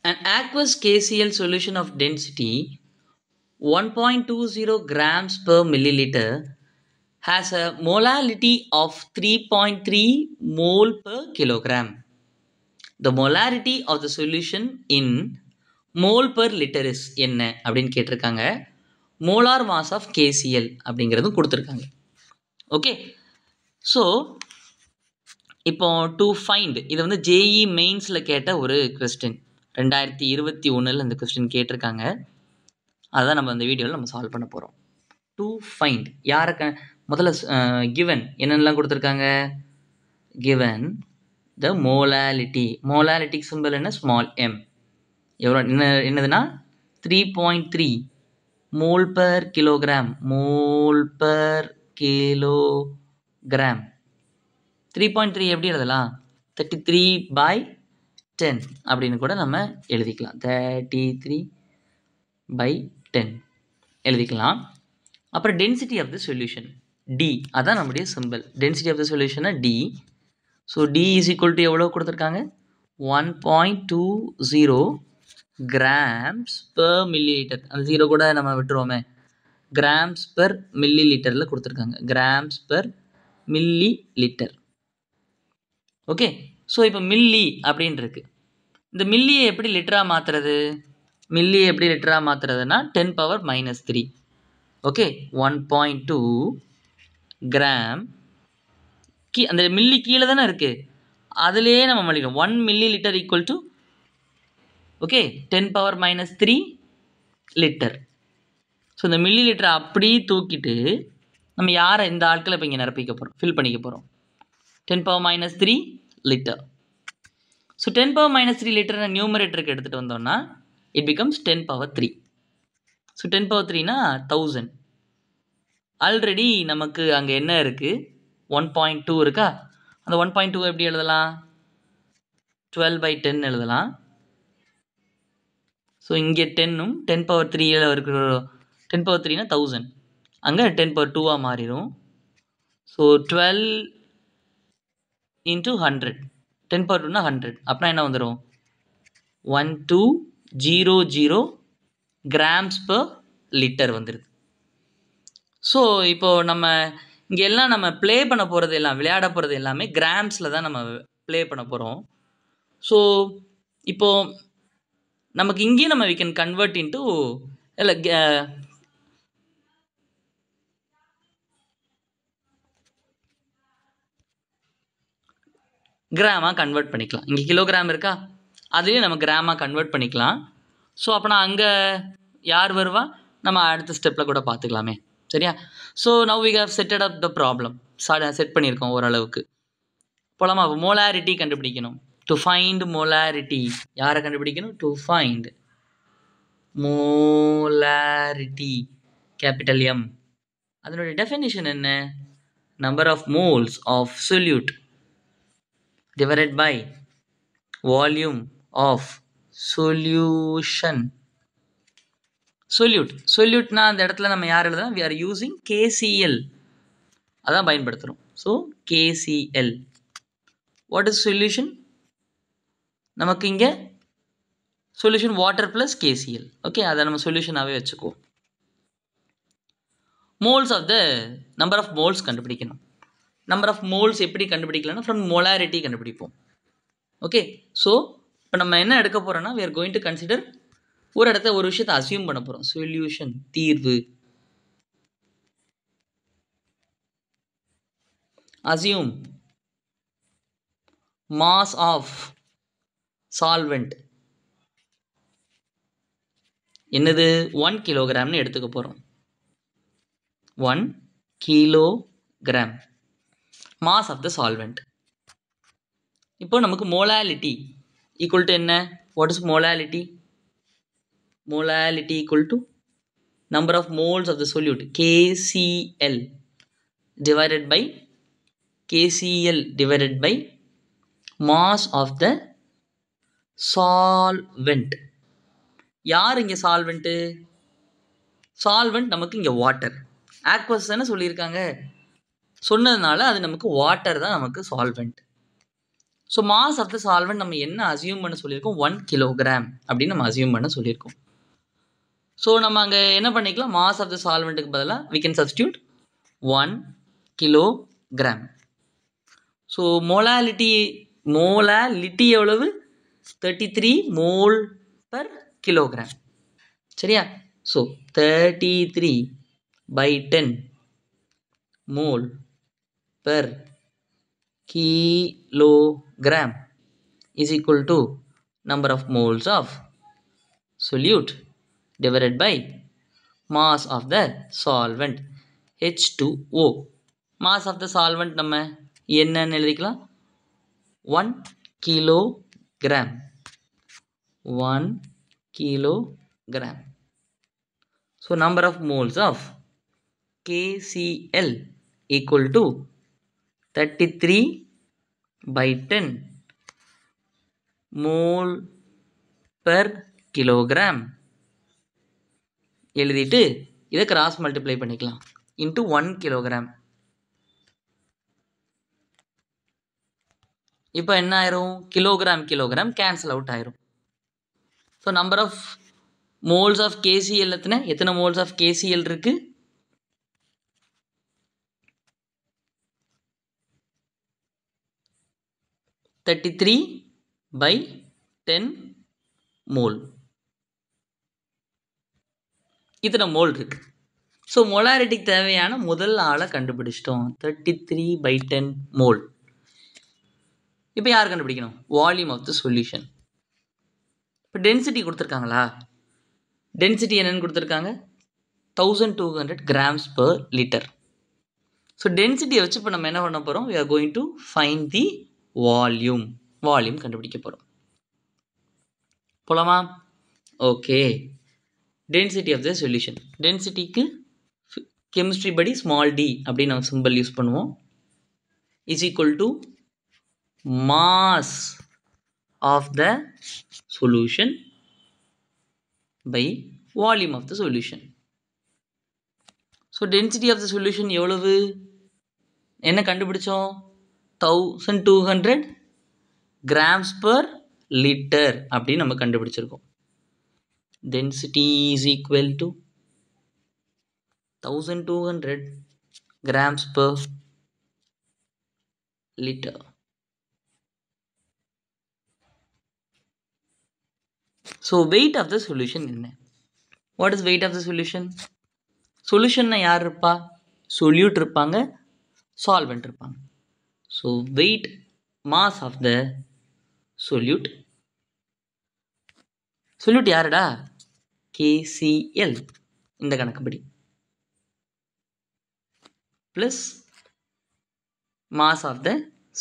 An aqueous KCl solution of density 1.20 grams per milliliter has a molality of 3.3 mole per kilogram. The molarity of the solution in mole per liter is என்ன அப்படின்னு கேட்டிருக்காங்க. Molar mass of KCl அப்படிங்கிறதும் கொடுத்துருக்காங்க. Okay, so இப்போ to find இது வந்து JE மெயின்ஸில் கேட்ட ஒரு கொஸ்டின். 2021 இந்த கொஸ்டின் கேட்டிருக்காங்க. அதுதான் நம்ம இந்த வீடியோவில் நம்ம சால்வ் பண்ண போகிறோம். டு ஃபைண்ட் யாரை முதல்ல கிவன் என்னென்னலாம் கொடுத்துருக்காங்க. Given the molality. மோலாலிட்டிக் சிம்பிள் என்ன? Small M. எவ்வளோ என்னதுன்னா 3.3 mole per kilogram. Mole per kilogram 3.3 எப்படி எழுதலாம்? 33/10 அப்படின்னு கூட நம்ம எழுதிக்கலாம். 33/10 எழுதிக்கலாம். அப்புறம் density of the solution D, அதான் நம்முடைய சிம்பிள். டென்சிட்டி ஆஃப் த சொல்யூஷனை D. So D is equal to எவ்வளோ கொடுத்துருக்காங்க? 1.20 கிராம்ஸ் பெர் மில்லி லிட்டர். அந்த ஜீரோ கூட நம்ம விட்டுருவோமே. கிராம்ஸ் பெர் மில்லி லிட்டரில் கொடுத்துருக்காங்க. Grams per millilitre. Okay, so இப்போ மில்லி அப்படின்னு இருக்கு. இந்த மில்லியை எப்படி லிட்டராக மாற்றுறது? மில்லியை எப்படி லிட்டராக மாற்றுறதுன்னா 10⁻³ ஓகே, 1.2 கிராம் அந்த மில்லி கீழே தானே இருக்குது, அதுலேயே நம்ம மல்லிக்கணும். 1 milli litre equal to okay 10⁻³ litre. So இந்த மில்லி லிட்டரை அப்படியே தூக்கிட்டு நம்ம யாரை இந்த ஆட்களை இப்போ இங்கே நிரப்பிக்க போகிறோம், ஃபில் பண்ணிக்க போகிறோம். 10⁻³ லிட்டர். ஸோ 10⁻³ லிட்டரை நியூமரேட்டருக்கு எடுத்துகிட்டு வந்தோம்னா இட் பிகம்ஸ் 10⁻3. ஸோ 10⁻3னா 1000. ஆல்ரெடி நமக்கு அங்கே என்ன இருக்குது? 1.2 இருக்கா? அந்த 1.2 எப்படி எழுதலாம்? 12/10 எழுதலாம். ஸோ இங்கே 10ம் 10⁻3 இருக்கிற 10⁻3னா 1000, அங்கே 10⁻2 மாறிடும். ஸோ 12 × 100, 10⁻2னா 100. அப்படின்னா என்ன வந்துடும்? 1200 கிராம்ஸ் per லிட்டர் வந்துடுது. ஸோ இப்போது நம்ம இங்கே எல்லாம் நம்ம ப்ளே பண்ண போகிறது எல்லாம், விளையாட போகிறது எல்லாமே கிராம்ஸில் தான் நம்ம ப்ளே பண்ண போகிறோம். ஸோ இப்போது நமக்கு இங்கேயும் நம்ம வி கேன் கன்வெர்ட் இன்ட்டு இல்லை கிராமாக கன்வெர்ட் பண்ணிக்கலாம். இங்கே கிலோகிராம் இருக்கா, அதுலேயும் நம்ம கிராமாக கன்வெர்ட் பண்ணிக்கலாம். ஸோ அப்போ நான் அங்கே யார் வருவா நம்ம அடுத்த ஸ்டெப்பில் கூட பார்த்துக்கலாமே. சரியா? So now we have setted up the problem. Set பண்ணியிருக்கோம் ஓரளவுக்கு. போலாமா? மோலாரிட்டி கண்டுபிடிக்கணும். டு ஃபைண்ட் மோலாரிட்டி யாரை கண்டுபிடிக்கணும்? To find molarity capital M. அதனுடைய டெஃபினிஷன் என்ன? Number of moles of solute divided by volume of solution. சொல்யூட்னா அந்த இடத்துல நம்ம யார் எழுதுனா we are using KCl, அதான் பயன்படுத்துகிறோம். So KCl. What is solution? நமக்கு இங்கே solution water plus KCl. Okay, அதை நம்ம சொல்யூஷனாகவே வச்சுக்குவோம். Moles of the number of moles கண்டுபிடிக்கணும். நம்பர் ஆஃப் மோல்ஸ் எப்படி கண்டுபிடிக்கலாம்னா ஃப்ரம் மோலாரிட்டி கண்டுபிடிப்போம். ஓகே, ஸோ இப்போ நம்ம என்ன எடுக்க போகிறோம்னா we are going to consider ஒரு இடத்த ஒரு விஷயத்தை அசியூம் பண்ண போகிறோம். சொல்யூஷன் தீர்வு. அசியூம் மாஸ் ஆஃப் சால்வெண்ட் என்னது? 1 கிலோகிராம்னு எடுத்துக்க போகிறோம். 1 kilogram mass of the solvent. இப்போ நமக்கு மோலாலிட்டி ஈக்குவல் டு என்ன? What is molality? Molality equal to number of moles of the solute KCl divided by mass of the solvent. யார் இங்கே solvent? Solvent நமக்கு இங்கே வாட்டர். ஆக்வஸ் தானே சொல்லியிருக்காங்க, சொன்னதுனால அது நமக்கு வாட்டர் தான் நமக்கு solvent. So mass of the solvent நம்ம என்ன அசியூம் பண்ண சொல்லியிருக்கோம், 1 கிலோகிராம் அப்படின்னு நம்ம அசியூம் பண்ண சொல்லியிருக்கோம். ஸோ நம்ம அங்கே என்ன பண்ணிக்கலாம், மாஸ் ஆஃப் த சால்வெண்ட்டுக்கு பதிலாக we can substitute 1 kilogram. So molality எவ்வளவு, 33 மோல் பர் கிலோகிராம். சரியா? So 33/10 mole per kilogram is equal to number of moles of solute divided by mass of the solvent H2O. mass of the solvent நம்ம என்னன்னு எழுதிக்கலாம், 1 kilogram. 1 kilogram. So number of moles of KCl equal to 33/10 mole per kilogram எழுதிட்டு இதை cross multiply பண்ணிக்கலாம் into 1 kilogram. இப்போ என்ன ஆயிரும், kilogram cancel out ஆயிரும். So number of moles of KCl எத்தனை மோல்ஸ் ஆஃப் கேசிஎல் இருக்கு, 33/10 மோல். இத்தனை மோல் இருக்கு. ஸோ மொலாரிட்டிக்கு தேவையான முதல் ஆளை கண்டுபிடிச்சிட்டோம், 33/10 மோல். இப்போ யார் கண்டுபிடிக்கணும், வால்யூம் ஆஃப் த சொல்யூஷன். இப்போ டென்சிட்டி கொடுத்துருக்காங்களா, டென்சிட்டி என்னன்னு கொடுத்துருக்காங்க, 1200 grams per liter. ஸோ டென்சிட்டியை வச்சு இப்போ நம்ம என்ன பண்ண போகிறோம், we are going to find the volume கண்டுபிடிக்க போகிறோம். போலாமா? Okay. Density of the solution, டென்சிட்டிக்கு கெமிஸ்ட்ரி படி ஸ்மால் டி அப்படின்னு நம்ம சிம்பிள் யூஸ் பண்ணுவோம், is equal to mass of the solution by volume of the solution. So density of the solution எவ்வளவு, என்ன கண்டுபிடிச்சோம், 1200 grams per liter அப்படின்னு நம்ம கண்டுபிடிச்சிருக்கோம். density is equal to 1200 grams per liter. So weight of the solution என்ன, what is weight of the solution, சொல்யூஷன்னா யார் இருப்பா, solute இருப்பாங்க, சால்வெண்ட் இருப்பாங்க. So weight mass of the solute யாருடா, KCl இந்த கணக்குப்படி, plus mass of the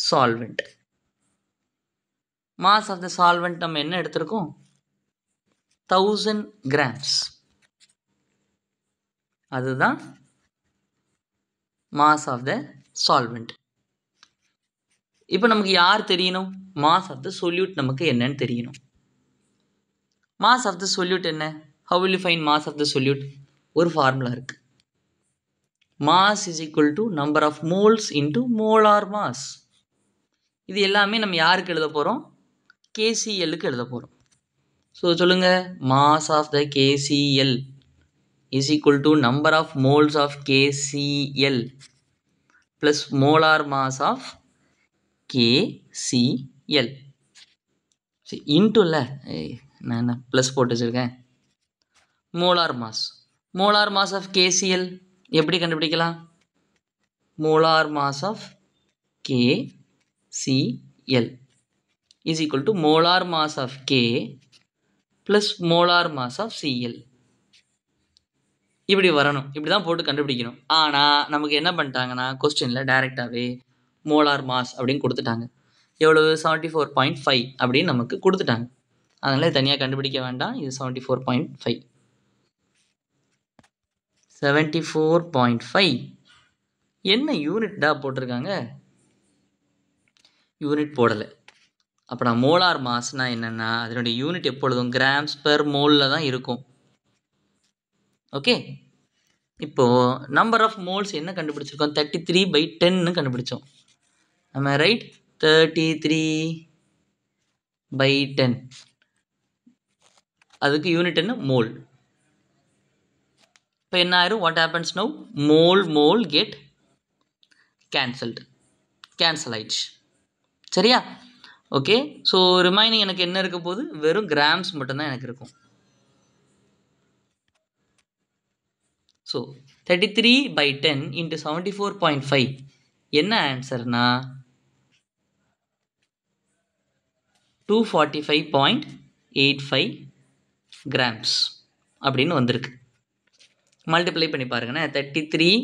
solvent. Mass of the solvent நம்ம என்ன எடுத்திருக்கோம், 1000 grams. அதுதான் மாஸ் ஆஃப் த சால்வெண்ட். இப்போ நமக்கு யார் தெரியணும், மாஸ் ஆஃப் த சொல்யூட் நமக்கு என்னன்னு தெரியணும். மாஸ் ஆஃப் த சொல்யூட் என்ன, how will you find mass of the solute, ஒரு ஃபார்முலா இருக்கு, mass is equal to number of moles into molar mass. இது எல்லாமே நம்ம யாருக்கு எழுத போகிறோம், KClக்கு எழுத போகிறோம். ஸோ சொல்லுங்க, mass of the KCl is equal to number of moles of KCl plus molar mass of KCl. சரி, இன்ட்டுல நான் என்ன ப்ளஸ் போட்டு வச்சுருக்கேன், மோலார் மாஸ் ஆஃப் KCl எப்படி கண்டுபிடிக்கலாம், molar mass of KCl is equal to molar mass of K plus molar mass of Cl. இப்படி வரணும், இப்படி தான் போட்டு கண்டுபிடிக்கணும். ஆனால் நமக்கு என்ன பண்ணிட்டாங்கன்னா, கொஸ்டினில் டைரெக்டாகவே மோலார் மாஸ் அப்படின்னு கொடுத்துட்டாங்க. எவ்வளவு, 74.5 அப்படின்னு நமக்கு கொடுத்துட்டாங்க. அதனால் தனியாக கண்டுபிடிக்க வேண்டாம், இது 74.5. 74.5 என்ன யூனிட்டா போட்டிருக்காங்க, யூனிட் போடலை. அப்போ நான் மோலார் மாஸ்னால் என்னென்னா, அதனுடைய யூனிட் எப்பொழுதும் கிராம்ஸ் பெர் மோலில் தான் இருக்கும். ஓகே, இப்போது நம்பர் ஆஃப் மோல்ஸ் என்ன கண்டுபிடிச்சிருக்கோம், 33/10 கண்டுபிடிச்சோம் நம்ம, ரைட். 33 by 10. அதுக்கு யூனிட் என்ன? மோல். இப்போ என்ன ஆயிரும்? What happens now? Mole get cancel ஆயிடுச்சு. சரியா? ஓகே. ஸோ ரிமைனிங் எனக்கு என்ன இருக்க போகுது? வெறும் கிராம்ஸ் மட்டும்தான் எனக்கு இருக்கும். ஸோ 33/10 into 74.5 என்ன ஆன்சர்னா 245.85 கிராம்ஸ் அப்படின்னு வந்திருக்கு. மல்டிப்ளை பண்ணி பாருங்கண்ணே. 33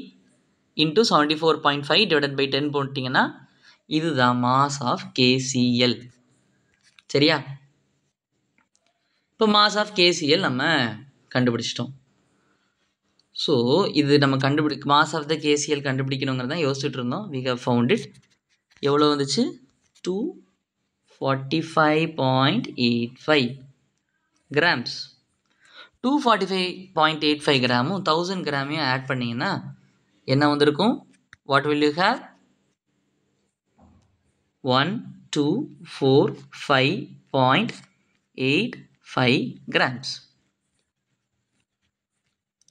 into 74.5 divided by 10 போட்டிங்கன்னா இதுதான் மாஸ் ஆஃப் KCl. சரியா? இப்போ மாஸ் ஆஃப் KCl நம்ம கண்டுபிடிச்சிட்டோம். ஸோ இது நம்ம மாஸ் ஆஃப் த KCl கண்டுபிடிக்கணுங்கிறதான் யோசிச்சுட்டு இருந்தோம். we have found it. எவ்வளோ வந்துச்சு? 245.85 கிராம்ஸ். 245.85 கிராமும் 1000 கிராமையும் ஆட் பண்ணிங்கன்னா என்ன வந்திருக்கும்? What will you have? 1245.85 grams.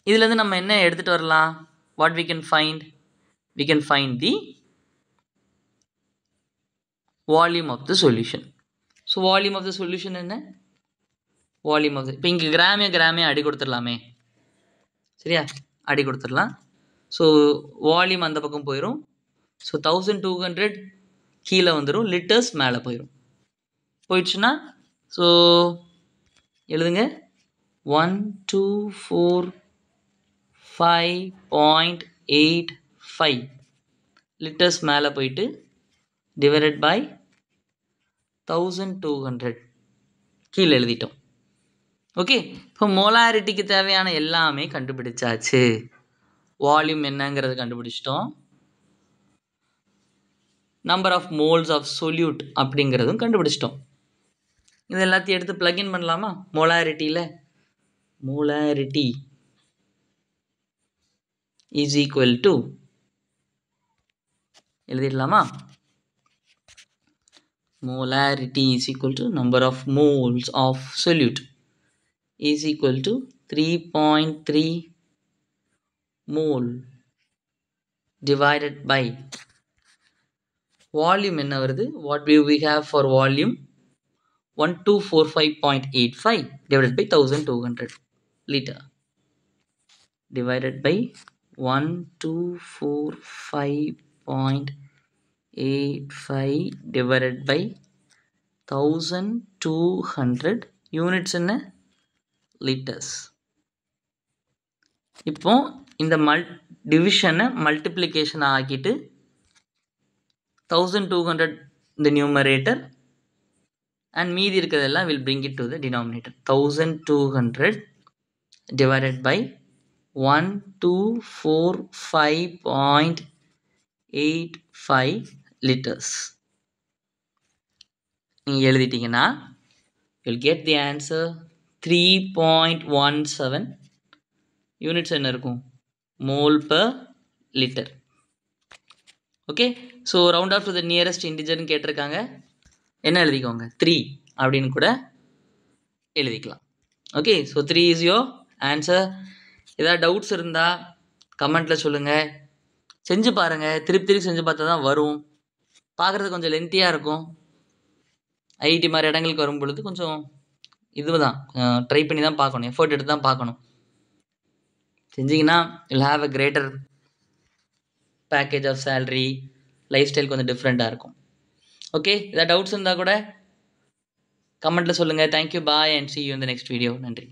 இதுலேருந்து நம்ம என்ன எடுத்துகிட்டு வரலாம்? What we can find? We can find the volume of the solution. So volume of the solution என்ன? வால்யூம் ஆஃப் த, இப்போ இங்கே கிராமே அடி கொடுத்துடலாமே. சரியா? அடி கொடுத்துடலாம். ஸோ வால்யூம் அந்த பக்கம் போயிடும். ஸோ 1200 கீழே வந்துடும், லிட்டர்ஸ் மேலே போயிடுச்சுன்னா ஸோ எழுதுங்க 1245.85 லிட்டர்ஸ் மேலே போயிட்டு டிவைடட் பை 1200 கீழே எழுதிட்டோம். ஓகே. இப்போ மோலாரிட்டிக்கு தேவையான எல்லாமே கண்டுபிடிச்சாச்சு. வால்யூம் என்னங்கிறது கண்டுபிடிச்சிட்டோம். Number of moles of solute அப்படிங்கிறதும் கண்டுபிடிச்சிட்டோம். இது எல்லாத்தையும் எடுத்து பிளக்இன் பண்ணலாமா? மோலாரிட்டியில் மோலாரிட்டி இஸ் ஈக்குவல் டு எழுதிடலாமா? molarity is equal to number of moles of solute is equal to 3.3 mole divided by volume என்ன வருது? What do we have for volume? 1245.85 divided by 1200 liter divided by 1245.85 divided by 1200 units என்ன? Litres. இப்போ இந்த டிவிஷனை multiplication ஆக்கிட்டு 1200 இந்த numerator and மீதி இருக்கிறதெல்லாம் will bring it to the denominator. 1200 divided by 1245.85 litres நீங்கள் எழுதிட்டீங்கன்னா you'll get the answer 3.17 units என்ன இருக்கும்? Mole per litre. Okay. So round off to the nearest இன்டிஜர்னு கேட்டிருக்காங்க. என்ன எழுதிக்கோங்க? 3 அப்படின்னு கூட எழுதிக்கலாம். ஓகே. So 3 is your answer. ஏதாவது டவுட்ஸ் இருந்தால் கமெண்ட்டில் சொல்லுங்கள். செஞ்சு பாருங்கள். திருப்பி செஞ்சு பார்த்தா தான் வரும். பார்க்குறது கொஞ்சம் லென்த்தியாக இருக்கும். ஐஐடி மாதிரி இடங்களுக்கு வரும் பொழுது கொஞ்சம் இதுதான் ட்ரை பண்ணி தான் பார்க்கணும், எஃபர்ட் எடுத்து தான் பார்க்கணும். செஞ்சிங்கன்னா will have a greater package of salary, lifestyle கொஞ்சம் டிஃப்ரெண்ட்டாக இருக்கும். ஓகே. ஏதாவது டவுட்ஸ் இருந்தால் கூட கமெண்ட்டில் சொல்லுங்கள். Thank you, bye and see you in the next video. நன்றி.